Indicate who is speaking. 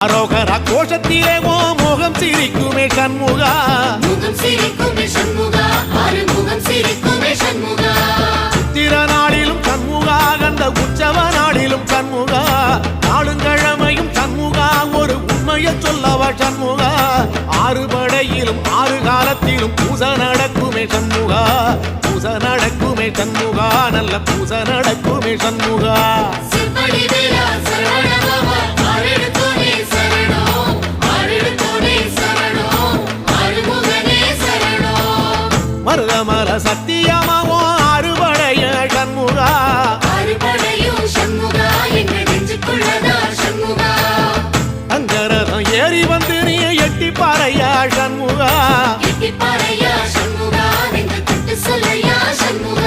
Speaker 1: அரோகரா கோஷத்திலே ஓ முகம் சிரிக்குமே சண்முகா,
Speaker 2: முகம் சிரிக்குமே சண்முகா, ஆறுமுகம் சிரிக்குமே சண்முகா.
Speaker 1: சித்திர நாளிலும் சண்முகா, கந்த உற்சவ நாளிலும் சண்முகா, நாளுங்கிழமையும் சண்முகா, ஒரு உண்மையை சொல்லவா சண்முகா. ஆறு படையிலும் ஆறு காலத்திலும் பூசை நடக்குமே சண்முகா, பூசை நடக்குமே சண்முகா, நல்ல பூசை நடக்குமே சண்முகா.
Speaker 2: சிற்படி வீரா சரவண பவா, ஆறெடுத்தோனே சரணம், ஆறெடுத்தோனே சரணம், ஆறுமுகனே சரணம்.
Speaker 1: மருதமர சத்தியமாவோ அறுபடைய சண்முகா,
Speaker 2: அறுபடையும் சண்முகா, எங்க நெஞ்சுக்குள்ளதா சண்முகா.
Speaker 1: அங்கரதம் ஏறி வந்து நீ எட்டி பாறையா சண்முகா,
Speaker 2: எட்டி பாறையா சண்முகா, நெஞ்சு தொட்டு சொல்லையா சண்முகா.